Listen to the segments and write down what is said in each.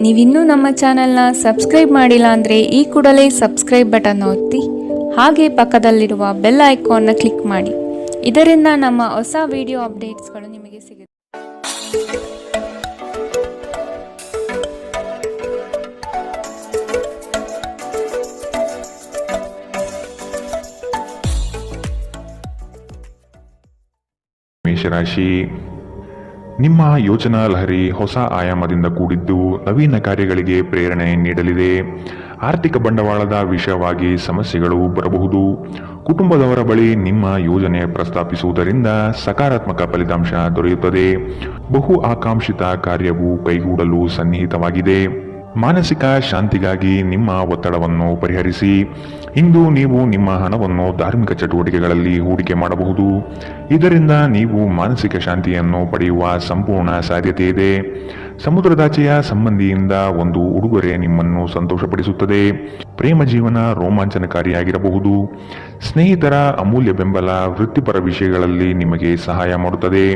ನೀವಿನ್ನೂ ನಮ್ಮ ಚಾನೆಲ್ನ ಸಬ್ಸ್ಕ್ರೈಬ್ ಮಾಡಿಲ್ಲ ಅಂದರೆ ಈ ಕೂಡಲೇ ಸಬ್ಸ್ಕ್ರೈಬ್ ಬಟನ್ ಒತ್ತಿ ಹಾಗೆ ಪಕ್ಕದಲ್ಲಿರುವ ಬೆಲ್ ಐಕಾನ್ನ ಕ್ಲಿಕ್ ಮಾಡಿ. ಇದರಿಂದ ನಮ್ಮ ಹೊಸ ವಿಡಿಯೋ ಅಪ್ಡೇಟ್ಸ್ಗಳು ನಿಮಗೆ ಸಿಗುತ್ತೆ. ಮೇಷರಾಶಿ, ನಿಮ್ಮ ಯೋಚನಾ ಲಹರಿ ಹೊಸ ಆಯಾಮದಿಂದ ಕೂಡಿದ್ದು ನವೀನ ಕಾರ್ಯಗಳಿಗೆ ಪ್ರೇರಣೆ ನೀಡಲಿದೆ. ಆರ್ಥಿಕ ಬಂಡವಾಳದ ವಿಷಯವಾಗಿ ಸಮಸ್ಯೆಗಳು ಬರಬಹುದು. ಕುಟುಂಬದವರ ಬಳಿ ನಿಮ್ಮ ಯೋಜನೆ ಪ್ರಸ್ತಾಪಿಸುವುದರಿಂದ ಸಕಾರಾತ್ಮಕ ಫಲಿತಾಂಶ ದೊರೆಯುತ್ತದೆ. ಬಹು ಆಕಾಂಕ್ಷಿತ ಕಾರ್ಯವು ಕೈಗೂಡಲು ಸನ್ನಿಹಿತವಾಗಿದೆ. ಮಾನಸಿಕ ಶಾಂತಿಗಾಗಿ ನಿಮ್ಮ ಒತ್ತಡವನ್ನು ಪರಿಹರಿಸಿ. ಇಂದು ನೀವು ನಿಮ್ಮ ಹಣವನ್ನು ಧಾರ್ಮಿಕ ಚಟುವಟಿಕೆಗಳಲ್ಲಿ ಹೂಡಿಕೆ ಮಾಡಬಹುದು. ಇದರಿಂದ ನೀವು ಮಾನಸಿಕ ಶಾಂತಿಯನ್ನು ಪಡೆಯುವ ಸಂಪೂರ್ಣ ಸಾಧ್ಯತೆ ಇದೆ. ಸಮುದ್ರದಾಚೆಯ ಸಂಬಂಧಿಯಿಂದ ಒಂದು ಉಡುಗೊರೆ ನಿಮ್ಮನ್ನು ಸಂತೋಷಪಡಿಸುತ್ತದೆ. ಪ್ರೇಮ ಜೀವನ ರೋಮಾಂಚನಕಾರಿಯಾಗಿರಬಹುದು. ಸ್ನೇಹಿತರ ಅಮೂಲ್ಯ ಬೆಂಬಲ ವೃತ್ತಿಪರ ವಿಷಯಗಳಲ್ಲಿ ನಿಮಗೆ ಸಹಾಯ ಮಾಡುತ್ತದೆ.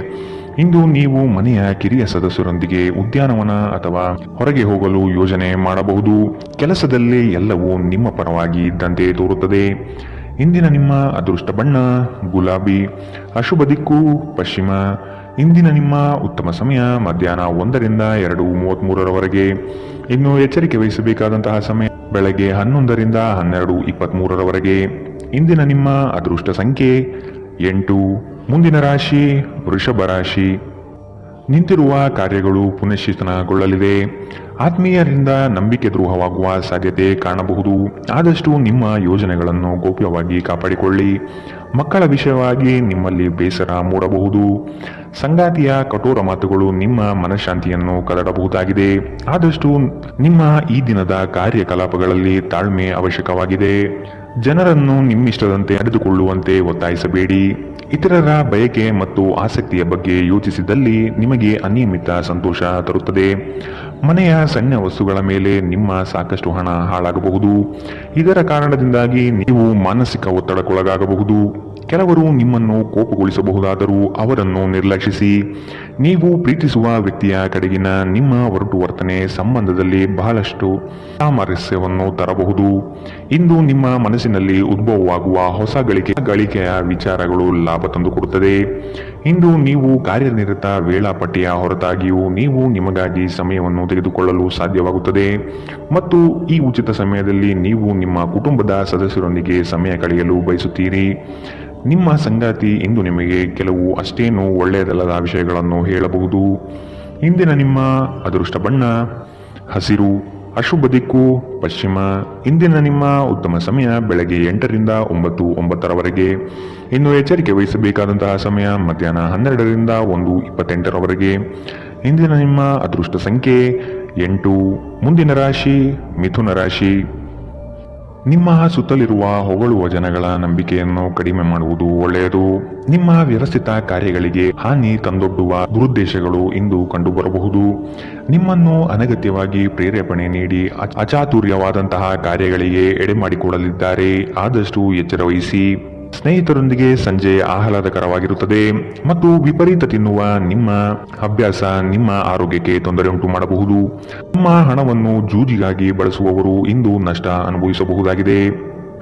ಇಂದು ನೀವು ಮನೆಯ ಕಿರಿಯ ಸದಸ್ಯರೊಂದಿಗೆ ಉದ್ಯಾನವನ ಅಥವಾ ಹೊರಗೆ ಹೋಗಲು ಯೋಜನೆ ಮಾಡಬಹುದು. ಕೆಲಸದಲ್ಲಿ ಎಲ್ಲವೂ ನಿಮ್ಮ ಪರವಾಗಿ ಇದ್ದಂತೆ ತೋರುತ್ತದೆ. ಇಂದಿನ ನಿಮ್ಮ ಅದೃಷ್ಟ ಬಣ್ಣ ಗುಲಾಬಿ. ಅಶುಭ ದಿಕ್ಕು ಪಶ್ಚಿಮ. ಇಂದಿನ ನಿಮ್ಮ ಉತ್ತಮ ಸಮಯ ಮಧ್ಯಾಹ್ನ 1ರಿಂದ 2:33ರವರೆಗೆ. ಇನ್ನು ಎಚ್ಚರಿಕೆ ವಹಿಸಬೇಕಾದಂತಹ ಸಮಯ ಬೆಳಗ್ಗೆ 11ರಿಂದ 12:23ರವರೆಗೆ. ಇಂದಿನ ನಿಮ್ಮ ಅದೃಷ್ಟ ಸಂಖ್ಯೆ 8. ಮುಂದಿನ ರಾಶಿ ವೃಷಭ ರಾಶಿ. ನಿಂತಿರುವ ಕಾರ್ಯಗಳು ಪುನಶ್ಚೇತನಗೊಳ್ಳಲಿದೆ. ಆತ್ಮೀಯರಿಂದ ನಂಬಿಕೆ ದ್ರೋಹವಾಗುವ ಸಾಧ್ಯತೆ ಕಾಣಬಹುದು. ಆದಷ್ಟು ನಿಮ್ಮ ಯೋಜನೆಗಳನ್ನು ಗೌಪ್ಯವಾಗಿ ಕಾಪಾಡಿಕೊಳ್ಳಿ. ಮಕ್ಕಳ ವಿಷಯವಾಗಿ ನಿಮ್ಮಲ್ಲಿ ಬೇಸರ ಮೂಡಬಹುದು. ಸಂಗಾತಿಯ ಕಠೋರ ಮಾತುಗಳು ನಿಮ್ಮ ಮನಃಶಾಂತಿಯನ್ನು ಕದಡಬಹುದಾಗಿದೆ. ಆದಷ್ಟು ನಿಮ್ಮ ಈ ದಿನದ ಕಾರ್ಯಕಲಾಪಗಳಲ್ಲಿ ತಾಳ್ಮೆ ಅವಶ್ಯಕವಾಗಿದೆ. ಜನರನ್ನು ನಿಮ್ಮಿಷ್ಟದಂತೆ ನಡೆದುಕೊಳ್ಳುವಂತೆ ಒತ್ತಾಯಿಸಬೇಡಿ. ಇತರರ ಬಯಕೆ ಮತ್ತು ಆಸಕ್ತಿಯ ಬಗ್ಗೆ ಯೋಚಿಸಿದಲ್ಲಿ ನಿಮಗೆ ಅನಿಯಮಿತ ಸಂತೋಷ ತರುತ್ತದೆ. ಮನೆಯ ಸಣ್ಣ ವಸ್ತುಗಳ ಮೇಲೆ ನಿಮ್ಮ ಸಾಕಷ್ಟು ಹಣ ಹಾಳಾಗಬಹುದು. ಇದರ ಕಾರಣದಿಂದಾಗಿ ನೀವು ಮಾನಸಿಕ ಒತ್ತಡಕ್ಕೊಳಗಾಗಬಹುದು. ಕೆಲವರು ನಿಮ್ಮನ್ನು ಕೋಪಗೊಳಿಸಬಹುದಾದರೂ ಅವರನ್ನು ನಿರ್ಲಕ್ಷಿಸಿ. ನೀವು ಪ್ರೀತಿಸುವ ವ್ಯಕ್ತಿಯ ಕಡೆಗಿನ ನಿಮ್ಮ ಒರಟು ವರ್ತನೆ ಸಂಬಂಧದಲ್ಲಿ ಬಹಳಷ್ಟು ಸಾಮರಸ್ಯವನ್ನು ತರಬಹುದು. ಇಂದು ನಿಮ್ಮ ಮನಸ್ಸಿನಲ್ಲಿ ಉದ್ಭವವಾಗುವ ಹೊಸ ಗಳಿಕೆಯ ವಿಚಾರಗಳು ಲಾಭ ತಂದುಕೊಡುತ್ತದೆ. ಇಂದು ನೀವು ಕಾರ್ಯನಿರತ ವೇಳಾಪಟ್ಟಿಯ ಹೊರತಾಗಿಯೂ ನೀವು ನಿಮಗಾಗಿ ಸಮಯವನ್ನು ತೆಗೆದುಕೊಳ್ಳಲು ಸಾಧ್ಯವಾಗುತ್ತದೆ ಮತ್ತು ಈ ಉಚಿತ ಸಮಯದಲ್ಲಿ ನೀವು ನಿಮ್ಮ ಕುಟುಂಬದ ಸದಸ್ಯರೊಂದಿಗೆ ಸಮಯ ಕಳೆಯಲು ಬಯಸುತ್ತೀರಿ. ನಿಮ್ಮ ಸಂಗಾತಿ ಇಂದು ನಿಮಗೆ ಕೆಲವು ಅಷ್ಟೇನೂ ಒಳ್ಳೆಯದಲ್ಲದ ವಿಷಯಗಳನ್ನು ಹೇಳಬಹುದು. ಇಂದಿನ ನಿಮ್ಮ ಅದೃಷ್ಟ ಬಣ್ಣ ಹಸಿರು. ಅಶುಭ ದಿಕ್ಕು ಪಶ್ಚಿಮ. ಇಂದಿನ ನಿಮ್ಮ ಉತ್ತಮ ಸಮಯ ಬೆಳಗ್ಗೆ 8ರಿಂದ 9:09ರವರೆಗೆ. ಇನ್ನು ಎಚ್ಚರಿಕೆ ವಹಿಸಬೇಕಾದಂತಹ ಸಮಯ ಮಧ್ಯಾಹ್ನ 12ರಿಂದ 1:28ರವರೆಗೆ. ಇಂದಿನ ನಿಮ್ಮ ಅದೃಷ್ಟ ಸಂಖ್ಯೆ 8. ಮುಂದಿನ ರಾಶಿ ಮಿಥುನ ರಾಶಿ. ನಿಮ್ಮ ಸುತ್ತಲಿರುವ ಹೊಗಳುವ ಜನಗಳ ನಂಬಿಕೆಯನ್ನು ಕಡಿಮೆ ಮಾಡುವುದು ಒಳ್ಳೆಯದು. ನಿಮ್ಮ ವ್ಯವಸ್ಥಿತ ಕಾರ್ಯಗಳಿಗೆ ಹಾನಿ ತಂದೊಡ್ಡುವ ದುರುದ್ದೇಶಗಳು ಇಂದು ಕಂಡುಬರಬಹುದು. ನಿಮ್ಮನ್ನು ಅನಗತ್ಯವಾಗಿ ಪ್ರೇರೇಪಣೆ ನೀಡಿ ಅಚಾತುರ್ಯವಾದಂತಹ ಕಾರ್ಯಗಳಿಗೆ ಎಡೆಮಾಡಿಕೊಡಲಿದ್ದಾರೆ. ಆದಷ್ಟು ಎಚ್ಚರ ವಹಿಸಿ. ಸ್ನೇಹಿತರೊಂದಿಗೆ ಸಂಜೆ ಆಹ್ಲಾದಕರವಾಗಿರುತ್ತದೆ ಮತ್ತು ವಿಪರೀತ ತಿನ್ನುವ ನಿಮ್ಮ ಅಭ್ಯಾಸ ನಿಮ್ಮ ಆರೋಗ್ಯಕ್ಕೆ ತೊಂದರೆ ಉಂಟು ಮಾಡಬಹುದು. ನಿಮ್ಮ ಹಣವನ್ನು ಜೂಜಿಗಾಗಿ ಬಳಸುವವರು ಇಂದು ನಷ್ಟ ಅನುಭವಿಸಬಹುದಾಗಿದೆ.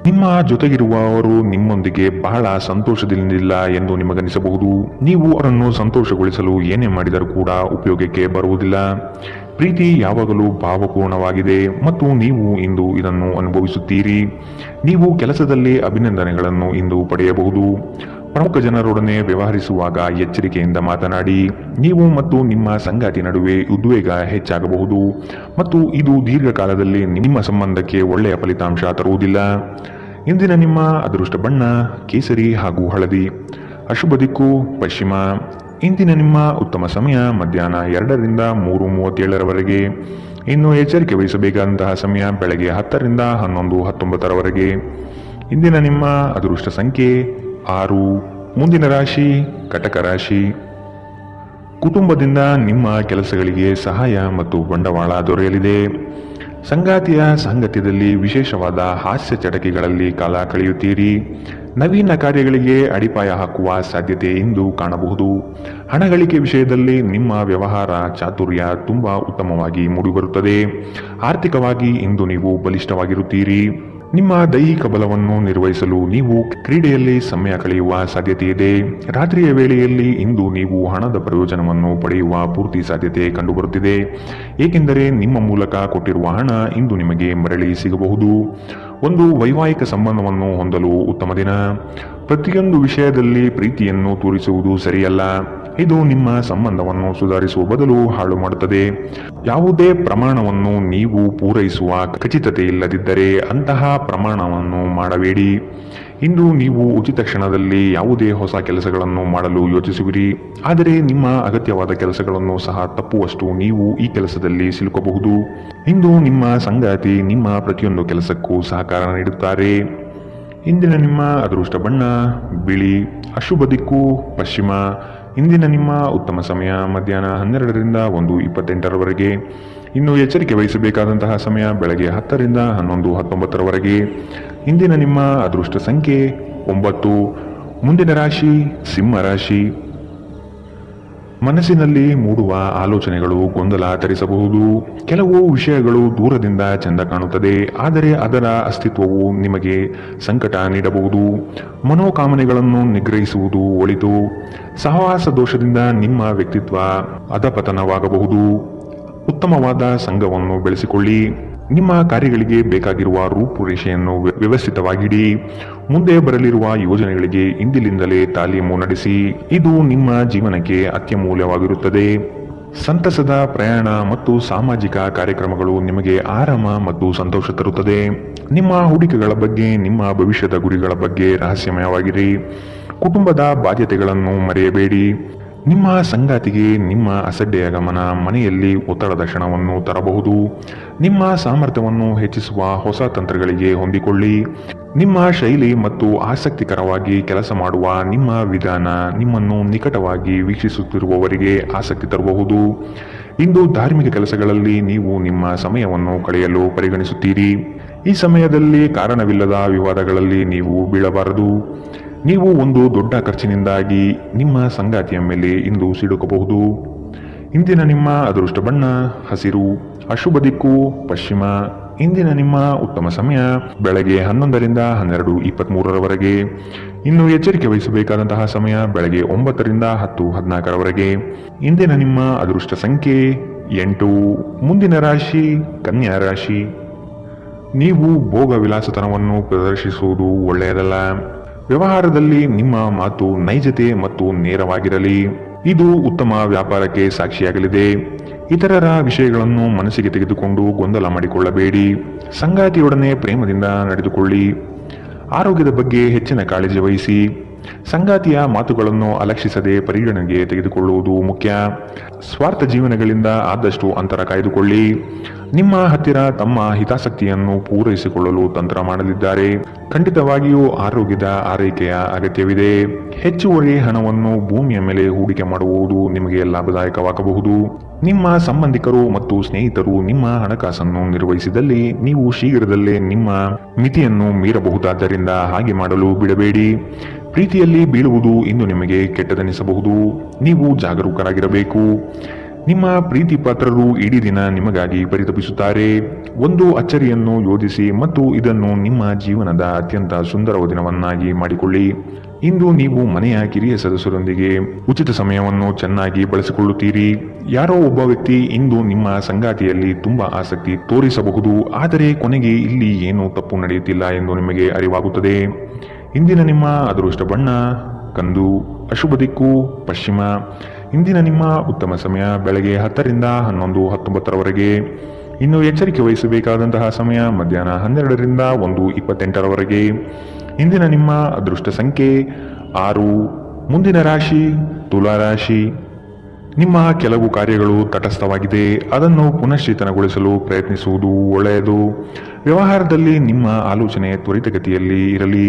ನಿಮ್ಮ ಜೊತೆಗಿರುವವರು ನಿಮ್ಮೊಂದಿಗೆ ಬಹಳ ಸಂತೋಷದಿಂದಿಲ್ಲ ಎಂದು ನಿಮಗನಿಸಬಹುದು. ನೀವು ಅವರನ್ನು ಸಂತೋಷಗೊಳಿಸಲು ಏನೇ ಮಾಡಿದರೂ ಕೂಡ ಉಪಯೋಗಕ್ಕೆ ಬರುವುದಿಲ್ಲ. ಪ್ರೀತಿ ಯಾವಾಗಲೂ ಭಾವಪೂರ್ಣವಾಗಿದೆ ಮತ್ತು ನೀವು ಇಂದು ಇದನ್ನು ಅನುಭವಿಸುತ್ತೀರಿ. ನೀವು ಕೆಲಸದಲ್ಲಿ ಅಭಿನಂದನೆಗಳನ್ನು ಇಂದು ಪಡೆಯಬಹುದು. ಪ್ರಮುಖ ಜನರೊಡನೆ ವ್ಯವಹರಿಸುವಾಗ ಎಚ್ಚರಿಕೆಯಿಂದ ಮಾತನಾಡಿ. ನೀವು ಮತ್ತು ನಿಮ್ಮ ಸಂಗಾತಿ ನಡುವೆ ಉದ್ವೇಗ ಹೆಚ್ಚಾಗಬಹುದು ಮತ್ತು ಇದು ದೀರ್ಘಕಾಲದಲ್ಲಿ ನಿಮ್ಮ ಸಂಬಂಧಕ್ಕೆ ಒಳ್ಳೆಯ ಫಲಿತಾಂಶ ತರುವುದಿಲ್ಲ. ಇಂದಿನ ನಿಮ್ಮ ಅದೃಷ್ಟ ಬಣ್ಣ ಕೇಸರಿ ಹಾಗೂ ಹಳದಿ. ಅಶುಭ ದಿಕ್ಕು ಪಶ್ಚಿಮ. ಇಂದಿನ ನಿಮ್ಮ ಉತ್ತಮ ಸಮಯ ಮಧ್ಯಾಹ್ನ 2ರಿಂದ 3:37ರವರೆಗೆ. ಇನ್ನು ಎಚ್ಚರಿಕೆ ವಹಿಸಬೇಕಾದಂತಹ ಸಮಯ ಬೆಳಗ್ಗೆ 10ರಿಂದ 11:19ರವರೆಗೆ. ಇಂದಿನ ನಿಮ್ಮ ಅದೃಷ್ಟ ಸಂಖ್ಯೆ 6. ಮುಂದಿನ ರಾಶಿ ಕಟಕ ರಾಶಿ. ಕುಟುಂಬದಿಂದ ನಿಮ್ಮ ಕೆಲಸಗಳಿಗೆ ಸಹಾಯ ಮತ್ತು ಬಂಡವಾಳ ದೊರೆಯಲಿದೆ. ಸಂಗಾತಿಯ ಸಾಂಗತ್ಯದಲ್ಲಿ ವಿಶೇಷವಾದ ಹಾಸ್ಯ ಚಟಕಿಗಳಲ್ಲಿ ಕಾಲ ಕಳೆಯುತ್ತೀರಿ. ನವೀನ ಕಾರ್ಯಗಳಿಗೆ ಅಡಿಪಾಯ ಹಾಕುವ ಸಾಧ್ಯತೆ ಇಂದು ಕಾಣಬಹುದು. ಹಣ ಗಳಿಕೆ ವಿಷಯದಲ್ಲಿ ನಿಮ್ಮ ವ್ಯವಹಾರ ಚಾತುರ್ಯ ತುಂಬಾ ಉತ್ತಮವಾಗಿ ಮೂಡಿಬರುತ್ತದೆ. ಆರ್ಥಿಕವಾಗಿ ಇಂದು ನೀವು ಬಲಿಷ್ಠವಾಗಿರುತ್ತೀರಿ. ನಿಮ್ಮ ದೈಹಿಕ ಬಲವನ್ನು ನಿರ್ವಹಿಸಲು ನೀವು ಕ್ರೀಡೆಯಲ್ಲಿ ಸಮಯ ಕಳೆಯುವ ಸಾಧ್ಯತೆ ಇದೆ. ರಾತ್ರಿಯ ವೇಳೆಯಲ್ಲಿ ಇಂದು ನೀವು ಹಣದ ಪ್ರಯೋಜನವನ್ನು ಪಡೆಯುವ ಪೂರ್ತಿ ಸಾಧ್ಯತೆ ಕಂಡುಬರುತ್ತಿದೆ. ಏಕೆಂದರೆ ನಿಮ್ಮ ಮೂಲಕ ಕೊಟ್ಟಿರುವ ಹಣ ಇಂದು ನಿಮಗೆ ಮರಳಿ ಸಿಗಬಹುದು. ಒಂದು ವೈವಾಹಿಕ ಸಂಬಂಧವನ್ನು ಹೊಂದಲು ಉತ್ತಮ ದಿನ. ಪ್ರತಿಯೊಂದು ವಿಷಯದಲ್ಲಿ ಪ್ರೀತಿಯನ್ನು ತೋರಿಸುವುದು ಸರಿಯಲ್ಲ. ಇದು ನಿಮ್ಮ ಸಂಬಂಧವನ್ನು ಸುಧಾರಿಸುವ ಬದಲು ಹಾಳು ಮಾಡುತ್ತದೆ. ಯಾವುದೇ ಪ್ರಮಾಣವನ್ನು ನೀವು ಪೂರೈಸುವ ಖಚಿತತೆ ಇಲ್ಲದಿದ್ದರೆ ಅಂತಹ ಪ್ರಮಾಣವನ್ನು ಮಾಡಬೇಡಿ. ಇಂದು ನೀವು ಉಚಿತ ಕ್ಷಣದಲ್ಲಿ ಯಾವುದೇ ಹೊಸ ಕೆಲಸಗಳನ್ನು ಮಾಡಲು ಯೋಚಿಸುವಿರಿ. ಆದರೆ ನಿಮ್ಮ ಅಗತ್ಯವಾದ ಕೆಲಸಗಳನ್ನು ಸಹ ತಪ್ಪುವಷ್ಟು ನೀವು ಈ ಕೆಲಸದಲ್ಲಿ ಸಿಲುಕಬಹುದು. ಇಂದು ನಿಮ್ಮ ಸಂಗಾತಿ ನಿಮ್ಮ ಪ್ರತಿಯೊಂದು ಕೆಲಸಕ್ಕೂ ಸಹಕಾರ ನೀಡುತ್ತಾರೆ. ಇಂದಿನ ನಿಮ್ಮ ಅದೃಷ್ಟ ಬಣ್ಣ ಬಿಳಿ. ಅಶುಭ ದಿಕ್ಕು ಪಶ್ಚಿಮ. ಇಂದಿನ ನಿಮ್ಮ ಉತ್ತಮ ಸಮಯ ಮಧ್ಯಾಹ್ನ 12ರಿಂದ 1:28ರವರೆಗೆ. ಇನ್ನು ಎಚ್ಚರಿಕೆ ವಹಿಸಬೇಕಾದಂತಹ ಸಮಯ ಬೆಳಗ್ಗೆ 10ರಿಂದ 11:19ರವರೆಗೆ. ಇಂದಿನ ನಿಮ್ಮ ಅದೃಷ್ಟ ಸಂಖ್ಯೆ 9. ಮುಂದಿನ ರಾಶಿ ಸಿಂಹ ರಾಶಿ. ಮನಸ್ಸಿನಲ್ಲಿ ಮೂಡುವ ಆಲೋಚನೆಗಳು ಗೊಂದಲ ತರಿಸಬಹುದು. ಕೆಲವು ವಿಷಯಗಳು ದೂರದಿಂದ ಚೆಂದ ಕಾಣುತ್ತದೆ, ಆದರೆ ಅದರ ಅಸ್ತಿತ್ವವು ನಿಮಗೆ ಸಂಕಟ ನೀಡಬಹುದು. ಮನೋಕಾಮನೆಗಳನ್ನು ನಿಗ್ರಹಿಸುವುದು ಒಳಿತು. ಸಹವಾಸ ದೋಷದಿಂದ ನಿಮ್ಮ ವ್ಯಕ್ತಿತ್ವ ಅಧಪತನವಾಗಬಹುದು. ಉತ್ತಮವಾದ ಸಂಘವನ್ನು ಬೆಳೆಸಿಕೊಳ್ಳಿ. ನಿಮ್ಮ ಕಾರ್ಯಗಳಿಗೆ ಬೇಕಾಗಿರುವ ರೂಪುರೇಷೆಯನ್ನು ವ್ಯವಸ್ಥಿತವಾಗಿಡಿ. ಮುಂದೆ ಬರಲಿರುವ ಯೋಜನೆಗಳಿಗೆ ಇಂದಿನಿಂದಲೇ ತಾಲೀಮು ನಡೆಸಿ. ಇದು ನಿಮ್ಮ ಜೀವನಕ್ಕೆ ಅತ್ಯಮೂಲ್ಯವಾಗಿರುತ್ತದೆ. ಸಂತಸದ ಪ್ರಯಾಣ ಮತ್ತು ಸಾಮಾಜಿಕ ಕಾರ್ಯಕ್ರಮಗಳು ನಿಮಗೆ ಆರಾಮ ಮತ್ತು ಸಂತೋಷ ತರುತ್ತದೆ. ನಿಮ್ಮ ಹೂಡಿಕೆಗಳ ಬಗ್ಗೆ, ನಿಮ್ಮ ಭವಿಷ್ಯದ ಗುರಿಗಳ ಬಗ್ಗೆ ರಹಸ್ಯಮಯವಾಗಿರಿ. ಕುಟುಂಬದ ಬಾಧ್ಯತೆಗಳನ್ನು ಮರೆಯಬೇಡಿ. ನಿಮ್ಮ ಸಂಗಾತಿಗೆ ನಿಮ್ಮ ಅಸಡ್ಡೆಯ ಗಮನ ಮನೆಯಲ್ಲಿ ಒತ್ತಡದ ಕ್ಷಣವನ್ನು ತರಬಹುದು. ನಿಮ್ಮ ಸಾಮರ್ಥ್ಯವನ್ನು ಹೆಚ್ಚಿಸುವ ಹೊಸ ತಂತ್ರಗಳಿಗೆ ಹೊಂದಿಕೊಳ್ಳಿ. ನಿಮ್ಮ ಶೈಲಿ ಮತ್ತು ಆಸಕ್ತಿಕರವಾಗಿ ಕೆಲಸ ಮಾಡುವ ನಿಮ್ಮ ವಿಧಾನ ನಿಮ್ಮನ್ನು ನಿಕಟವಾಗಿ ವೀಕ್ಷಿಸುತ್ತಿರುವವರಿಗೆ ಆಸಕ್ತಿ ತರಬಹುದು. ಇಂದು ಧಾರ್ಮಿಕ ಕೆಲಸಗಳಲ್ಲಿ ನೀವು ನಿಮ್ಮ ಸಮಯವನ್ನು ಕಳೆಯಲು ಪರಿಗಣಿಸುತ್ತೀರಿ. ಈ ಸಮಯದಲ್ಲಿ ಕಾರಣವಿಲ್ಲದ ವಿವಾದಗಳಲ್ಲಿ ನೀವು ಬೀಳಬಾರದು. ನೀವು ಒಂದು ದೊಡ್ಡ ಖರ್ಚಿನಿಂದಾಗಿ ನಿಮ್ಮ ಸಂಗಾತಿಯ ಮೇಲೆ ಇಂದು ಸಿಡುಕಬಹುದು. ಇಂದಿನ ನಿಮ್ಮ ಅದೃಷ್ಟ ಬಣ್ಣ ಹಸಿರು. ಅಶುಭ ದಿಕ್ಕು ಪಶ್ಚಿಮ. ಇಂದಿನ ನಿಮ್ಮ ಉತ್ತಮ ಸಮಯ ಬೆಳಗ್ಗೆ 11ರಿಂದ 12:23ರವರೆಗೆ. ಇನ್ನು ಎಚ್ಚರಿಕೆ ವಹಿಸಬೇಕಾದಂತಹ ಸಮಯ ಬೆಳಗ್ಗೆ 9ರಿಂದ 10:14ರವರೆಗೆ. ಇಂದಿನ ನಿಮ್ಮ ಅದೃಷ್ಟ ಸಂಖ್ಯೆ 8. ಮುಂದಿನ ರಾಶಿ ಕನ್ಯಾ ರಾಶಿ. ನೀವು ಭೋಗ ವಿಲಾಸತನವನ್ನು ಪ್ರದರ್ಶಿಸುವುದು ಒಳ್ಳೆಯದಲ್ಲ. ವ್ಯವಹಾರದಲ್ಲಿ ನಿಮ್ಮ ಮಾತು ನೈಜತೆ ಮತ್ತು ನೇರವಾಗಿರಲಿ. ಇದು ಉತ್ತಮ ವ್ಯಾಪಾರಕ್ಕೆ ಸಾಕ್ಷಿಯಾಗಲಿದೆ. ಇತರರ ವಿಷಯಗಳನ್ನು ಮನಸ್ಸಿಗೆ ತೆಗೆದುಕೊಂಡು ಗೊಂದಲ ಮಾಡಿಕೊಳ್ಳಬೇಡಿ. ಸಂಗಾತಿಯೊಡನೆ ಪ್ರೇಮದಿಂದ ನಡೆದುಕೊಳ್ಳಿ. ಆರೋಗ್ಯದ ಬಗ್ಗೆ ಹೆಚ್ಚಿನ ಕಾಳಜಿ ವಹಿಸಿ. ಸಂಗಾತಿಯ ಮಾತುಗಳನ್ನು ಅಲಕ್ಷಿಸದೆ ಪರಿಗಣನೆಗೆ ತೆಗೆದುಕೊಳ್ಳುವುದು ಮುಖ್ಯ. ಸ್ವಾರ್ಥ ಜೀವನಗಳಿಂದ ಆದಷ್ಟು ಅಂತರ ಕಾಯ್ದುಕೊಳ್ಳಿ. ನಿಮ್ಮ ಹತ್ತಿರ ತಮ್ಮ ಹಿತಾಸಕ್ತಿಯನ್ನು ಪೂರೈಸಿಕೊಳ್ಳಲು ತಂತ್ರ ಮಾಡಲಿದ್ದಾರೆ. ಖಂಡಿತವಾಗಿಯೂ ಆರೋಗ್ಯದ ಆರೈಕೆಯ ಅಗತ್ಯವಿದೆ. ಹೆಚ್ಚುವರಿ ಹಣವನ್ನು ಭೂಮಿಯ ಮೇಲೆ ಹೂಡಿಕೆ ಮಾಡುವುದು ನಿಮಗೆ ಲಾಭದಾಯಕವಾಗಬಹುದು. ನಿಮ್ಮ ಸಂಬಂಧಿಕರು ಮತ್ತು ಸ್ನೇಹಿತರು ನಿಮ್ಮ ಹಣಕಾಸನ್ನು ನಿರ್ವಹಿಸಿದಲ್ಲಿ ನೀವು ಶೀಘ್ರದಲ್ಲೇ ನಿಮ್ಮ ಮಿತಿಯನ್ನು ಮೀರಬಹುದಾದ್ದರಿಂದ ಹಾಗೆ ಮಾಡಲು ಬಿಡಬೇಡಿ. ಪ್ರೀತಿಯಲ್ಲಿ ಬೀಳುವುದು ಇಂದು ನಿಮಗೆ ಕೆಟ್ಟದೆನಿಸಬಹುದು. ನೀವು ಜಾಗರೂಕರಾಗಿರಬೇಕು. ನಿಮ್ಮ ಪ್ರೀತಿ ಪಾತ್ರರು ಇಡೀ ದಿನ ನಿಮಗಾಗಿ ಪರಿತಪಿಸುತ್ತಾರೆ. ಒಂದು ಅಚ್ಚರಿಯನ್ನು ಯೋಜಿಸಿ ಮತ್ತು ಇದನ್ನು ನಿಮ್ಮ ಜೀವನದ ಅತ್ಯಂತ ಸುಂದರ ದಿನವನ್ನಾಗಿ ಮಾಡಿಕೊಳ್ಳಿ. ಇಂದು ನೀವು ಮನೆಯ ಕಿರಿಯ ಸದಸ್ಯರೊಂದಿಗೆ ಉಚಿತ ಸಮಯವನ್ನು ಚೆನ್ನಾಗಿ ಬಳಸಿಕೊಳ್ಳುತ್ತೀರಿ. ಯಾರೋ ಒಬ್ಬ ವ್ಯಕ್ತಿ ಇಂದು ನಿಮ್ಮ ಸಂಗಾತಿಯಲ್ಲಿ ತುಂಬಾ ಆಸಕ್ತಿ ತೋರಿಸಬಹುದು, ಆದರೆ ಕೊನೆಗೆ ಇಲ್ಲಿ ಏನೂ ತಪ್ಪು ನಡೆಯುತ್ತಿಲ್ಲ ಎಂದು ನಿಮಗೆ ಅರಿವಾಗುತ್ತದೆ. ಇಂದಿನ ನಿಮ್ಮ ಅದೃಷ್ಟ ಬಣ್ಣ ಕಂದು. ಅಶುಭ ದಿಕ್ಕು ಪಶ್ಚಿಮ. ಇಂದಿನ ನಿಮ್ಮ ಉತ್ತಮ ಸಮಯ ಬೆಳಗ್ಗೆ 10ರಿಂದ 11:19ರವರೆಗೆ. ಇನ್ನು ಎಚ್ಚರಿಕೆ ವಹಿಸಬೇಕಾದಂತಹ ಸಮಯ ಮಧ್ಯಾಹ್ನ 12ರಿಂದ 1:28ರವರೆಗೆ. ಇಂದಿನ ನಿಮ್ಮ ಅದೃಷ್ಟ ಸಂಖ್ಯೆ 6. ಮುಂದಿನ ರಾಶಿ ತುಲಾ ರಾಶಿ. ನಿಮ್ಮ ಕೆಲವು ಕಾರ್ಯಗಳು ತಟಸ್ಥವಾಗಿದೆ. ಅದನ್ನು ಪುನಶ್ಚೇತನಗೊಳಿಸಲು ಪ್ರಯತ್ನಿಸುವುದು ಒಳ್ಳೆಯದು. ವ್ಯವಹಾರದಲ್ಲಿ ನಿಮ್ಮ ಆಲೋಚನೆ ತ್ವರಿತಗತಿಯಲ್ಲಿ ಇರಲಿ.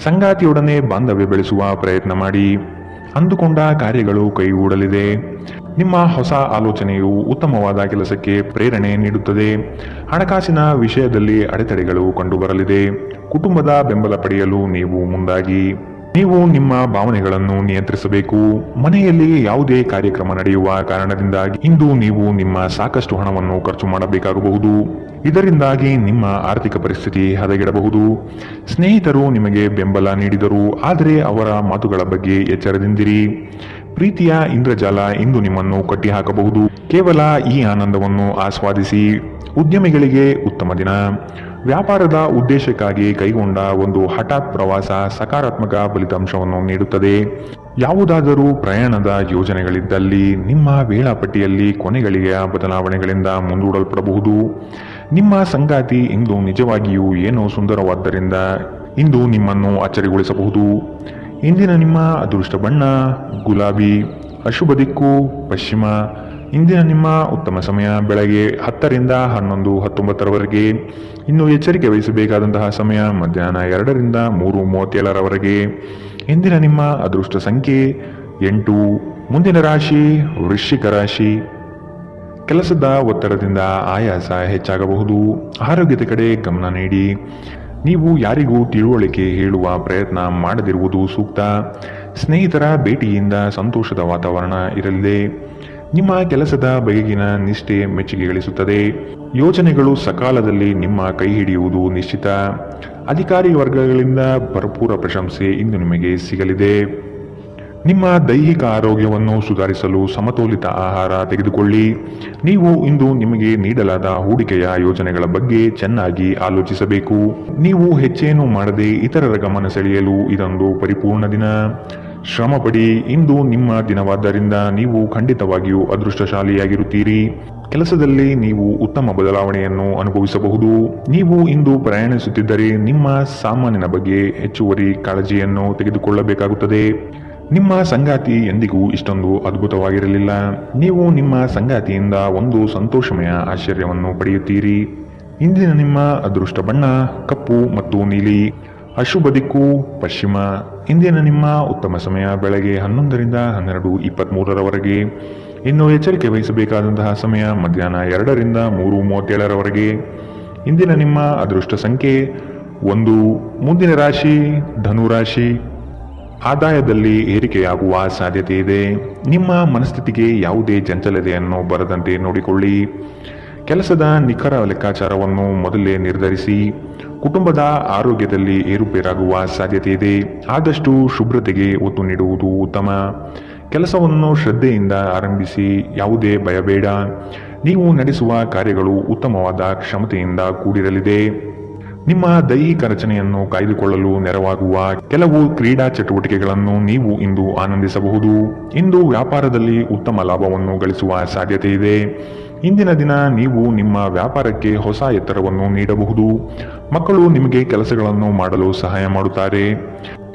ಸಂಗಾತಿಯೊಡನೆ ಬಾಂಧವ್ಯ ಬೆಳೆಸುವ ಪ್ರಯತ್ನ ಮಾಡಿ. ಅಂದುಕೊಂಡ ಕಾರ್ಯಗಳು ಕೈಗೂಡಲಿದೆ. ನಿಮ್ಮ ಹೊಸ ಆಲೋಚನೆಯು ಉತ್ತಮವಾದ ಕೆಲಸಕ್ಕೆ ಪ್ರೇರಣೆ ನೀಡುತ್ತದೆ. ಹಣಕಾಸಿನ ವಿಷಯದಲ್ಲಿ ಅಡೆತಡೆಗಳು ಕಂಡುಬರಲಿದೆ. ಕುಟುಂಬದ ಬೆಂಬಲ ಪಡೆಯಲು ನೀವು ಮುಂದಾಗಿ. ನೀವು ನಿಮ್ಮ ಭಾವನೆಗಳನ್ನು ನಿಯಂತ್ರಿಸಬೇಕು. ಮನೆಯಲ್ಲಿ ಯಾವುದೇ ಕಾರ್ಯಕ್ರಮ ನಡೆಯುವ ಕಾರಣದಿಂದಾಗಿ ಇಂದು ನೀವು ನಿಮ್ಮ ಸಾಕಷ್ಟು ಹಣವನ್ನು ಖರ್ಚು ಮಾಡಬೇಕಾಗಬಹುದು. ಇದರಿಂದಾಗಿ ನಿಮ್ಮ ಆರ್ಥಿಕ ಪರಿಸ್ಥಿತಿ ಹದಗೆಡಬಹುದು. ಸ್ನೇಹಿತರು ನಿಮಗೆ ಬೆಂಬಲ ನೀಡಿದರು, ಆದರೆ ಅವರ ಮಾತುಗಳ ಬಗ್ಗೆ ಎಚ್ಚರದಿಂದಿರಿ. ಪ್ರೀತಿಯ ಇಂದ್ರಜಾಲ ಇಂದು ನಿಮ್ಮನ್ನು ಕಟ್ಟಿಹಾಕಬಹುದು. ಕೇವಲ ಈ ಆನಂದವನ್ನು ಆಸ್ವಾದಿಸಿ. ಉದ್ಯಮಿಗಳಿಗೆ ಉತ್ತಮ ದಿನ. ವ್ಯಾಪಾರದ ಉದ್ದೇಶಕ್ಕಾಗಿ ಕೈಗೊಂಡ ಒಂದು ಹಠಾತ್ ಪ್ರವಾಸ ಸಕಾರಾತ್ಮಕ ಫಲಿತಾಂಶವನ್ನು ನೀಡುತ್ತದೆ. ಯಾವುದಾದರೂ ಪ್ರಯಾಣದ ಯೋಜನೆಗಳಿದ್ದಲ್ಲಿ ನಿಮ್ಮ ವೇಳಾಪಟ್ಟಿಯಲ್ಲಿ ಕೊನೆಗಳಿಗೆಯ ಬದಲಾವಣೆಗಳಿಂದ ಮುಂದೂಡಲ್ಪಡಬಹುದು. ನಿಮ್ಮ ಸಂಗಾತಿ ಇಂದು ನಿಜವಾಗಿಯೂ ಏನೋ ಸುಂದರವಾದ್ದರಿಂದ ಇಂದು ನಿಮ್ಮನ್ನು ಅಚ್ಚರಿಗೊಳಿಸಬಹುದು. ಇಂದಿನ ನಿಮ್ಮ ಅದೃಷ್ಟ ಬಣ್ಣ ಗುಲಾಬಿ. ಅಶುಭ ದಿಕ್ಕು ಪಶ್ಚಿಮ. ಇಂದಿನ ನಿಮ್ಮ ಉತ್ತಮ ಸಮಯ ಬೆಳಗ್ಗೆ 10 ರಿಂದ 11:19 ಇನ್ನು ಎಚ್ಚರಿಕೆ ವಹಿಸಬೇಕಾದಂತಹ ಸಮಯ ಮಧ್ಯಾಹ್ನ 2 ರಿಂದ 3:37 ಇಂದಿನ ನಿಮ್ಮ ಅದೃಷ್ಟ ಸಂಖ್ಯೆ 8. ಮುಂದಿನ ರಾಶಿ ವೃಶ್ಚಿಕ ರಾಶಿ. ಕೆಲಸದ ಒತ್ತಡದಿಂದ ಆಯಾಸ ಹೆಚ್ಚಾಗಬಹುದು. ಆರೋಗ್ಯದ ಕಡೆ ಗಮನ ನೀಡಿ. ನೀವು ಯಾರಿಗೂ ತಿಳುವಳಿಕೆ ಹೇಳುವ ಪ್ರಯತ್ನ ಮಾಡದಿರುವುದು ಸೂಕ್ತ. ಸ್ನೇಹಿತರ ಭೇಟಿಯಿಂದ ಸಂತೋಷದ ವಾತಾವರಣ ಇರಲಿದೆ. ನಿಮ್ಮ ಕೆಲಸದ ಬಗೆಗಿನ ನಿಷ್ಠೆ ಮೆಚ್ಚುಗೆ ಗಳಿಸುತ್ತದೆ. ಯೋಜನೆಗಳು ಸಕಾಲದಲ್ಲಿ ನಿಮ್ಮ ಕೈ ಹಿಡಿಯುವುದು ನಿಶ್ಚಿತ. ಅಧಿಕಾರಿ ವರ್ಗಗಳಿಂದ ಭರಪೂರ ಪ್ರಶಂಸೆ ಇಂದು ನಿಮಗೆ ಸಿಗಲಿದೆ. ನಿಮ್ಮ ದೈಹಿಕ ಆರೋಗ್ಯವನ್ನು ಸುಧಾರಿಸಲು ಸಮತೋಲಿತ ಆಹಾರ ತೆಗೆದುಕೊಳ್ಳಿ. ನೀವು ಇಂದು ನಿಮಗೆ ನೀಡಲಾದ ಹೂಡಿಕೆಯ ಯೋಜನೆಗಳ ಬಗ್ಗೆ ಚೆನ್ನಾಗಿ ಆಲೋಚಿಸಬೇಕು. ನೀವು ಹೆಚ್ಚೇನು ಮಾಡದೆ ಇತರರ ಗಮನ ಸೆಳೆಯಲು ಇದೊಂದು ಪರಿಪೂರ್ಣ ದಿನ. ಶ್ರಮಪಡಿ. ಇಂದು ನಿಮ್ಮ ದಿನವಾದ್ದರಿಂದ ನೀವು ಖಂಡಿತವಾಗಿಯೂ ಅದೃಷ್ಟಶಾಲಿಯಾಗಿರುತ್ತೀರಿ. ಕೆಲಸದಲ್ಲಿ ನೀವು ಉತ್ತಮ ಬದಲಾವಣೆಯನ್ನು ಅನುಭವಿಸಬಹುದು. ನೀವು ಇಂದು ಪ್ರಯಾಣಿಸುತ್ತಿದ್ದರೆ ನಿಮ್ಮ ಸಾಮಾನಿನ ಬಗ್ಗೆ ಹೆಚ್ಚುವರಿ ಕಾಳಜಿಯನ್ನು ತೆಗೆದುಕೊಳ್ಳಬೇಕಾಗುತ್ತದೆ. ನಿಮ್ಮ ಸಂಗಾತಿ ಎಂದಿಗೂ ಇಷ್ಟೊಂದು ಅದ್ಭುತವಾಗಿರಲಿಲ್ಲ. ನೀವು ನಿಮ್ಮ ಸಂಗಾತಿಯಿಂದ ಒಂದು ಸಂತೋಷಮಯ ಆಶ್ಚರ್ಯವನ್ನು ಪಡೆಯುತ್ತೀರಿ. ಇಂದಿನ ನಿಮ್ಮ ಅದೃಷ್ಟ ಬಣ್ಣ ಕಪ್ಪು ಮತ್ತು ನೀಲಿ. ಅಶುಭ ದಿಕ್ಕು ಪಶ್ಚಿಮ. ಇಂದಿನ ನಿಮ್ಮ ಉತ್ತಮ ಸಮಯ ಬೆಳಗ್ಗೆ 11 ರಿಂದ 12:23 ಇನ್ನು ಎಚ್ಚರಿಕೆ ವಹಿಸಬೇಕಾದಂತಹ ಸಮಯ ಮಧ್ಯಾಹ್ನ 2 ರಿಂದ 3:37 ಇಂದಿನ ನಿಮ್ಮ ಅದೃಷ್ಟ ಸಂಖ್ಯೆ 1. ಮುಂದಿನ ರಾಶಿ ಧನುರಾಶಿ. ಆದಾಯದಲ್ಲಿ ಏರಿಕೆಯಾಗುವ ಸಾಧ್ಯತೆ ಇದೆ. ನಿಮ್ಮ ಮನಸ್ಥಿತಿಗೆ ಯಾವುದೇ ಚಂಚಲತೆಯನ್ನು ಬರದಂತೆ ನೋಡಿಕೊಳ್ಳಿ. ಕೆಲಸದ ನಿಖರ ಲೆಕ್ಕಾಚಾರವನ್ನು ಮೊದಲೇ ನಿರ್ಧರಿಸಿ. ಕುಟುಂಬದ ಆರೋಗ್ಯದಲ್ಲಿ ಏರುಪೇರಾಗುವ ಸಾಧ್ಯತೆ ಇದೆ. ಆದಷ್ಟು ಶುಭ್ರತೆಗೆ ಒತ್ತು ನೀಡುವುದು ಉತ್ತಮ. ಕೆಲಸವನ್ನು ಶ್ರದ್ಧೆಯಿಂದ ಆರಂಭಿಸಿ. ಯಾವುದೇ ಭಯಬೇಡ. ನೀವು ನಡೆಸುವ ಕಾರ್ಯಗಳು ಉತ್ತಮವಾದ ಕ್ಷಮತೆಯಿಂದ ಕೂಡಿರಲಿದೆ. ನಿಮ್ಮ ದೈಹಿಕ ರಚನೆಯನ್ನು ಕಾಯ್ದುಕೊಳ್ಳಲು ನೆರವಾಗುವ ಕೆಲವು ಕ್ರೀಡಾ ಚಟುವಟಿಕೆಗಳನ್ನು ನೀವು ಇಂದು ಆನಂದಿಸಬಹುದು. ಇಂದು ವ್ಯಾಪಾರದಲ್ಲಿ ಉತ್ತಮ ಲಾಭವನ್ನು ಗಳಿಸುವ ಸಾಧ್ಯತೆ ಇದೆ. ಇಂದಿನ ದಿನ ನೀವು ನಿಮ್ಮ ವ್ಯಾಪಾರಕ್ಕೆ ಹೊಸ ಎತ್ತರವನ್ನು ನೀಡಬಹುದು. ಮಕ್ಕಳು ನಿಮಗೆ ಕೆಲಸಗಳನ್ನು ಮಾಡಲು ಸಹಾಯ ಮಾಡುತ್ತಾರೆ.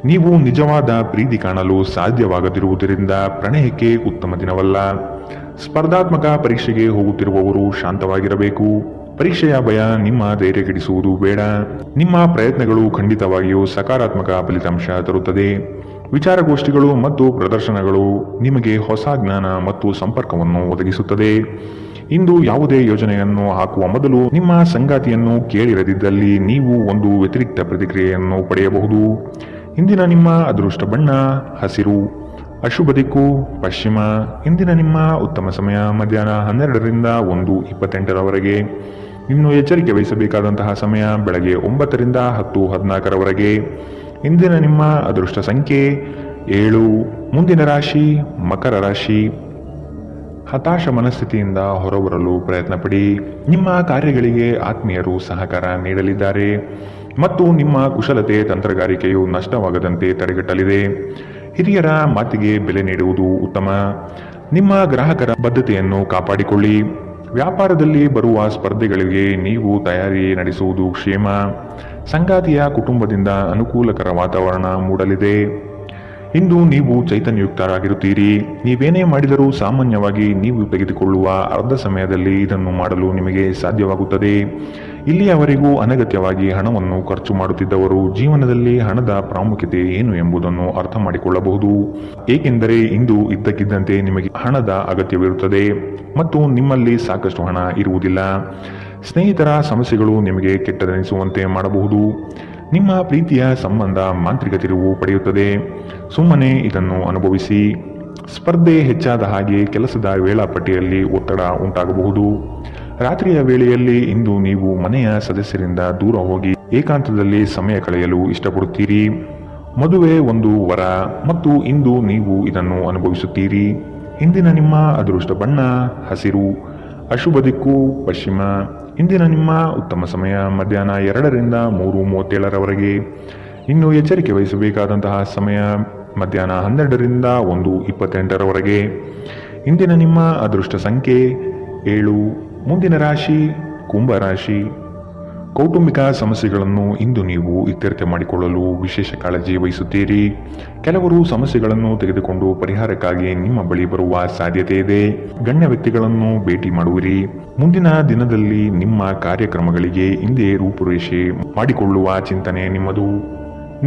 ನೀವು ನಿಜವಾದ ಪ್ರೀತಿ ಕಾಣಲು ಸಾಧ್ಯವಾಗದಿರುವುದರಿಂದ ಪ್ರಣಯಕ್ಕೆ ಉತ್ತಮ ದಿನವಲ್ಲ. ಸ್ಪರ್ಧಾತ್ಮಕ ಪರೀಕ್ಷೆಗೆ ಹೋಗುತ್ತಿರುವವರು ಶಾಂತವಾಗಿರಬೇಕು. ಪರೀಕ್ಷೆಯ ಭಯ ನಿಮ್ಮ ಧೈರ್ಯಗೆಡಿಸುವುದು ಬೇಡ. ನಿಮ್ಮ ಪ್ರಯತ್ನಗಳು ಖಂಡಿತವಾಗಿಯೂ ಸಕಾರಾತ್ಮಕ ಫಲಿತಾಂಶ ತರುತ್ತದೆ. ವಿಚಾರಗೋಷ್ಠಿಗಳು ಮತ್ತು ಪ್ರದರ್ಶನಗಳು ನಿಮಗೆ ಹೊಸ ಜ್ಞಾನ ಮತ್ತು ಸಂಪರ್ಕವನ್ನು ಒದಗಿಸುತ್ತದೆ. ಇಂದು ಯಾವುದೇ ಯೋಜನೆಯನ್ನು ಹಾಕುವ ಮೊದಲು ನಿಮ್ಮ ಸಂಗಾತಿಯನ್ನು ಕೇಳಿರದಿದ್ದಲ್ಲಿ ನೀವು ಒಂದು ವ್ಯತಿರಿಕ್ತ ಪ್ರತಿಕ್ರಿಯೆಯನ್ನು ಪಡೆಯಬಹುದು. ಇಂದಿನ ನಿಮ್ಮ ಅದೃಷ್ಟ ಬಣ್ಣ ಹಸಿರು. ಅಶುಭ ದಿಕ್ಕು ಪಶ್ಚಿಮ. ಇಂದಿನ ನಿಮ್ಮ ಉತ್ತಮ ಸಮಯ ಮಧ್ಯಾಹ್ನ 12 ರಿಂದ 1:28 ಇನ್ನು ಎಚ್ಚರಿಕೆ ವಹಿಸಬೇಕಾದಂತಹ ಸಮಯ ಬೆಳಗ್ಗೆ 9 ರಿಂದ 10:14 ಇಂದಿನ ನಿಮ್ಮ ಅದೃಷ್ಟ ಸಂಖ್ಯೆ 7. ಮುಂದಿನ ರಾಶಿ ಮಕರ ರಾಶಿ. ಹತಾಶ ಮನಸ್ಥಿತಿಯಿಂದ ಹೊರಬರಲು ಪ್ರಯತ್ನ ಪಡಿ. ನಿಮ್ಮ ಕಾರ್ಯಗಳಿಗೆ ಆತ್ಮೀಯರು ಸಹಕಾರ ನೀಡಲಿದ್ದಾರೆ ಮತ್ತು ನಿಮ್ಮ ಕುಶಲತೆ ತಂತ್ರಗಾರಿಕೆಯು ನಷ್ಟವಾಗದಂತೆ ತಡೆಗಟ್ಟಲಿದೆ. ಹಿರಿಯರ ಮಾತಿಗೆ ಬೆಲೆ ನೀಡುವುದು ಉತ್ತಮ. ನಿಮ್ಮ ಗ್ರಾಹಕರ ಬದ್ಧತೆಯನ್ನು ಕಾಪಾಡಿಕೊಳ್ಳಿ. ವ್ಯಾಪಾರದಲ್ಲಿ ಬರುವ ಸ್ಪರ್ಧೆಗಳಿಗೆ ನೀವು ತಯಾರಿ ನಡೆಸುವುದು ಕ್ಷೇಮ. ಸಂಗಾತಿಯ ಕುಟುಂಬದಿಂದ ಅನುಕೂಲಕರ ವಾತಾವರಣ ಮೂಡಲಿದೆ. ಇಂದು ನೀವು ಚೈತನ್ಯಯುಕ್ತರಾಗಿರುತ್ತೀರಿ. ನೀವೇನೇ ಮಾಡಿದರೂ ಸಾಮಾನ್ಯವಾಗಿ ನೀವು ತೆಗೆದುಕೊಳ್ಳುವ ಅರ್ಧ ಸಮಯದಲ್ಲಿ ಇದನ್ನು ಮಾಡಲು ನಿಮಗೆ ಸಾಧ್ಯವಾಗುತ್ತದೆ. ಇಲ್ಲಿಯವರೆಗೂ ಅನಗತ್ಯವಾಗಿ ಹಣವನ್ನು ಖರ್ಚು ಮಾಡುತ್ತಿದ್ದವರು ಜೀವನದಲ್ಲಿ ಹಣದ ಪ್ರಾಮುಖ್ಯತೆ ಏನು ಎಂಬುದನ್ನು ಅರ್ಥ ಮಾಡಿಕೊಳ್ಳಬಹುದು. ಏಕೆಂದರೆ ಇಂದು ಇದ್ದಕ್ಕಿದ್ದಂತೆ ನಿಮಗೆ ಹಣದ ಅಗತ್ಯವಿರುತ್ತದೆ ಮತ್ತು ನಿಮ್ಮಲ್ಲಿ ಸಾಕಷ್ಟು ಹಣ ಇರುವುದಿಲ್ಲ. ಸ್ನೇಹಿತರ ಸಮಸ್ಯೆಗಳು ನಿಮಗೆ ಕೆಟ್ಟದೆನಿಸುವಂತೆ ಮಾಡಬಹುದು. ನಿಮ್ಮ ಪ್ರೀತಿಯ ಸಂಬಂಧ ಮಾಂತ್ರಿಕ ತಿರುವು ಪಡೆಯುತ್ತದೆ. ಸುಮ್ಮನೆ ಇದನ್ನು ಅನುಭವಿಸಿ. ಸ್ಪರ್ಧೆ ಹೆಚ್ಚಾದ ಹಾಗೆ ಕೆಲಸದ ವೇಳಾಪಟ್ಟಿಯಲ್ಲಿ ಒತ್ತಡ ಉಂಟಾಗಬಹುದು. ರಾತ್ರಿಯ ವೇಳೆಯಲ್ಲಿ ಇಂದು ನೀವು ಮನೆಯ ಸದಸ್ಯರಿಂದ ದೂರ ಹೋಗಿ ಏಕಾಂತದಲ್ಲಿ ಸಮಯ ಕಳೆಯಲು ಇಷ್ಟಪಡುತ್ತೀರಿ. ಮದುವೆ ಒಂದು ವರ ಮತ್ತು ಇಂದು ನೀವು ಇದನ್ನು ಅನುಭವಿಸುತ್ತೀರಿ. ಇಂದಿನ ನಿಮ್ಮ ಅದೃಷ್ಟ ಬಣ್ಣ ಹಸಿರು, ಅಶುಭ ದಿಕ್ಕು ಪಶ್ಚಿಮ. ಇಂದಿನ ನಿಮ್ಮ ಉತ್ತಮ ಸಮಯ ಮಧ್ಯಾಹ್ನ 2ರಿಂದ 3:37ರವರೆಗೆ. ಇನ್ನು ಎಚ್ಚರಿಕೆ ವಹಿಸಬೇಕಾದಂತಹ ಸಮಯ ಮಧ್ಯಾಹ್ನ 12ರಿಂದ 1:28ರವರೆಗೆ. ಇಂದಿನ ನಿಮ್ಮ ಅದೃಷ್ಟ ಸಂಖ್ಯೆ 7. ಮುಂದಿನ ರಾಶಿ ಕುಂಭ ರಾಶಿ. ಕೌಟುಂಬಿಕ ಸಮಸ್ಯೆಗಳನ್ನು ಇಂದು ನೀವು ಇತ್ಯರ್ಥ ಮಾಡಿಕೊಳ್ಳಲು ವಿಶೇಷ ಕಾಳಜಿ ವಹಿಸುತ್ತೀರಿ. ಕೆಲವರು ಸಮಸ್ಯೆಗಳನ್ನು ತೆಗೆದುಕೊಂಡು ಪರಿಹಾರಕ್ಕಾಗಿ ನಿಮ್ಮ ಬಳಿ ಬರುವ ಸಾಧ್ಯತೆ ಇದೆ. ಗಣ್ಯ ವ್ಯಕ್ತಿಗಳನ್ನು ಭೇಟಿ ಮಾಡುವಿರಿ. ಮುಂದಿನ ದಿನದಲ್ಲಿ ನಿಮ್ಮ ಕಾರ್ಯಕ್ರಮಗಳಿಗೆ ಹಿಂದೆ ರೂಪುರೇಷೆ ಮಾಡಿಕೊಳ್ಳುವ ಚಿಂತನೆ ನಿಮ್ಮದು.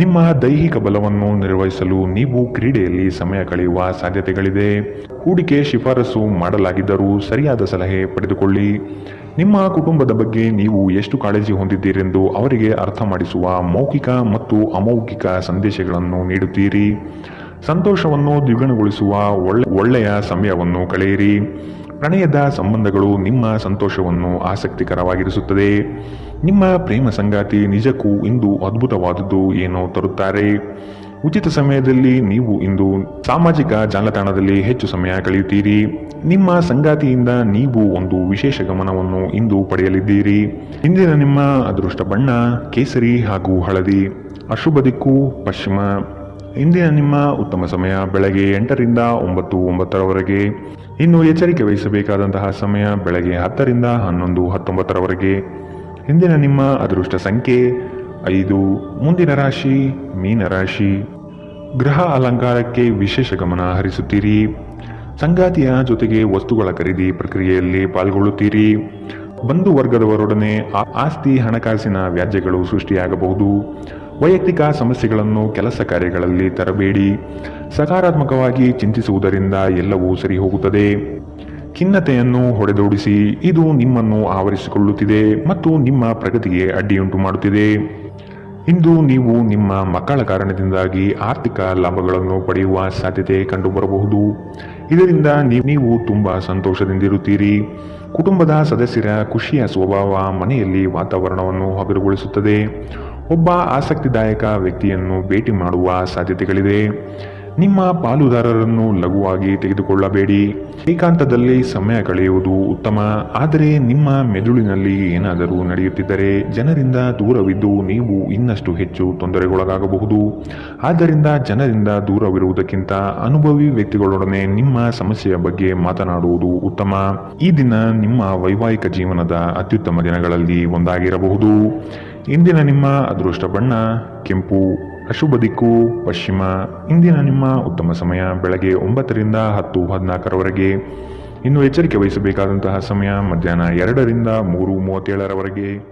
ನಿಮ್ಮ ದೈಹಿಕ ಬಲವನ್ನು ನಿರ್ವಹಿಸಲು ನೀವು ಕ್ರೀಡೆಯಲ್ಲಿ ಸಮಯ ಕಳೆಯುವ ಸಾಧ್ಯತೆಗಳಿದೆ. ಹೂಡಿಕೆ ಶಿಫಾರಸು ಮಾಡಲಾಗಿದ್ದರೂ ಸರಿಯಾದ ಸಲಹೆ ಪಡೆದುಕೊಳ್ಳಿ. ನಿಮ್ಮ ಕುಟುಂಬದ ಬಗ್ಗೆ ನೀವು ಎಷ್ಟು ಕಾಳಜಿ ಹೊಂದಿದ್ದೀರೆಂದು ಅವರಿಗೆ ಅರ್ಥ ಮಾಡಿಸುವ ಮೌಖಿಕ ಮತ್ತು ಅಮೌಖಿಕ ಸಂದೇಶಗಳನ್ನು ನೀಡುತ್ತೀರಿ. ಸಂತೋಷವನ್ನು ದ್ವಿಗುಣಗೊಳಿಸುವ ಒಳ್ಳೆಯ ಸಮಯವನ್ನು ಕಳೆಯಿರಿ. ಪ್ರಣಯದ ಸಂಬಂಧಗಳು ನಿಮ್ಮ ಸಂತೋಷವನ್ನು ಆಸಕ್ತಿಕರವಾಗಿರಿಸುತ್ತದೆ. ನಿಮ್ಮ ಪ್ರೇಮ ಸಂಗಾತಿ ನಿಜಕ್ಕೂ ಇಂದು ಅದ್ಭುತವಾದದ್ದು ಏನೋ ತರುತ್ತಾರೆ. ಉಚಿತ ಸಮಯದಲ್ಲಿ ನೀವು ಇಂದು ಸಾಮಾಜಿಕ ಜಾಲತಾಣದಲ್ಲಿ ಹೆಚ್ಚು ಸಮಯ ಕಳೆಯುತ್ತೀರಿ. ನಿಮ್ಮ ಸಂಗಾತಿಯಿಂದ ನೀವು ಒಂದು ವಿಶೇಷ ಗಮನವನ್ನು ಇಂದು ಪಡೆಯಲಿದ್ದೀರಿ. ಇಂದಿನ ನಿಮ್ಮ ಅದೃಷ್ಟ ಬಣ್ಣ ಕೇಸರಿ ಹಾಗೂ ಹಳದಿ, ಅಶುಭ ದಿಕ್ಕು ಪಶ್ಚಿಮ. ಇಂದಿನ ನಿಮ್ಮ ಉತ್ತಮ ಸಮಯ ಬೆಳಗ್ಗೆ 8ರಿಂದ 9:09ರವರೆಗೆ. ಇನ್ನು ಎಚ್ಚರಿಕೆ ವಹಿಸಬೇಕಾದಂತಹ ಸಮಯ ಬೆಳಗ್ಗೆ 10ರಿಂದ 11:19ರವರೆಗೆ. ಇಂದಿನ ನಿಮ್ಮ ಅದೃಷ್ಟ ಸಂಖ್ಯೆ 5. ಮುಂದಿನ ರಾಶಿ ಮೀನರಾಶಿ. ಗೃಹ ಅಲಂಕಾರಕ್ಕೆ ವಿಶೇಷ ಗಮನ ಹರಿಸುತ್ತೀರಿ. ಸಂಗಾತಿಯ ಜೊತೆಗೆ ವಸ್ತುಗಳ ಖರೀದಿ ಪ್ರಕ್ರಿಯೆಯಲ್ಲಿ ಪಾಲ್ಗೊಳ್ಳುತ್ತೀರಿ. ಬಂಧು ವರ್ಗದವರೊಡನೆ ಆಸ್ತಿ ಹಣಕಾಸಿನ ವ್ಯಾಜ್ಯಗಳು ಸೃಷ್ಟಿಯಾಗಬಹುದು. ವೈಯಕ್ತಿಕ ಸಮಸ್ಯೆಗಳನ್ನು ಕೆಲಸ ಕಾರ್ಯಗಳಲ್ಲಿ ತರಬೇಡಿ. ಸಕಾರಾತ್ಮಕವಾಗಿ ಚಿಂತಿಸುವುದರಿಂದ ಎಲ್ಲವೂ ಸರಿ ಹೋಗುತ್ತದೆ. ಖಿನ್ನತೆಯನ್ನು ಹೊಡೆದೋಡಿಸಿ. ಇದು ನಿಮ್ಮನ್ನು ಆವರಿಸಿಕೊಳ್ಳುತ್ತಿದೆ ಮತ್ತು ನಿಮ್ಮ ಪ್ರಗತಿಗೆ ಅಡ್ಡಿಯುಂಟು ಮಾಡುತ್ತಿದೆ. ಇಂದು ನೀವು ನಿಮ್ಮ ಮಕ್ಕಳ ಕಾರಣದಿಂದಾಗಿ ಆರ್ಥಿಕ ಲಾಭಗಳನ್ನು ಪಡೆಯುವ ಸಾಧ್ಯತೆ ಕಂಡುಬರಬಹುದು. ಇದರಿಂದ ನೀವು ತುಂಬಾ ಸಂತೋಷದಿಂದಿರುತ್ತೀರಿ. ಕುಟುಂಬದ ಸದಸ್ಯರ ಖುಷಿಯ ಸ್ವಭಾವ ಮನೆಯಲ್ಲಿ ವಾತಾವರಣವನ್ನು ಹಗುರಗೊಳಿಸುತ್ತದೆ. ಒಬ್ಬ ಆಸಕ್ತಿದಾಯಕ ವ್ಯಕ್ತಿಯನ್ನು ಭೇಟಿ ಮಾಡುವ ಸಾಧ್ಯತೆಗಳಿದೆ. ನಿಮ್ಮ ಪಾಲುದಾರರನ್ನು ಲಘುವಾಗಿ ತೆಗೆದುಕೊಳ್ಳಬೇಡಿ. ಏಕಾಂತದಲ್ಲಿ ಸಮಯ ಕಳೆಯುವುದು ಉತ್ತಮ. ಆದರೆ ನಿಮ್ಮ ಮೆದುಳಿನಲ್ಲಿ ಏನಾದರೂ ನಡೆಯುತ್ತಿದ್ದರೆ ಜನರಿಂದ ದೂರವಿದ್ದು ನೀವು ಇನ್ನಷ್ಟು ಹೆಚ್ಚು ತೊಂದರೆಗೊಳಗಾಗಬಹುದು. ಆದ್ದರಿಂದ ಜನರಿಂದ ದೂರವಿರುವುದಕ್ಕಿಂತ ಅನುಭವಿ ವ್ಯಕ್ತಿಗಳೊಡನೆ ನಿಮ್ಮ ಸಮಸ್ಯೆಯ ಬಗ್ಗೆ ಮಾತನಾಡುವುದು ಉತ್ತಮ. ಈ ದಿನ ನಿಮ್ಮ ವೈವಾಹಿಕ ಜೀವನದ ಅತ್ಯುತ್ತಮ ದಿನಗಳಲ್ಲಿ ಒಂದಾಗಿರಬಹುದು. ಇಂದಿನ ನಿಮ್ಮ ಅದೃಷ್ಟ ಬಣ್ಣ ಕೆಂಪು, ಅಶುಭ ದಿಕ್ಕು ಪಶ್ಚಿಮ. ಇಂದಿನ ನಿಮ್ಮ ಉತ್ತಮ ಸಮಯ ಬೆಳಗ್ಗೆ 9ರಿಂದ 10:14ರವರೆಗೆ. ಇನ್ನು ಎಚ್ಚರಿಕೆ ವಹಿಸಬೇಕಾದಂತಹ ಸಮಯ ಮಧ್ಯಾಹ್ನ 2ರಿಂದ 3:37ರವರೆಗೆ.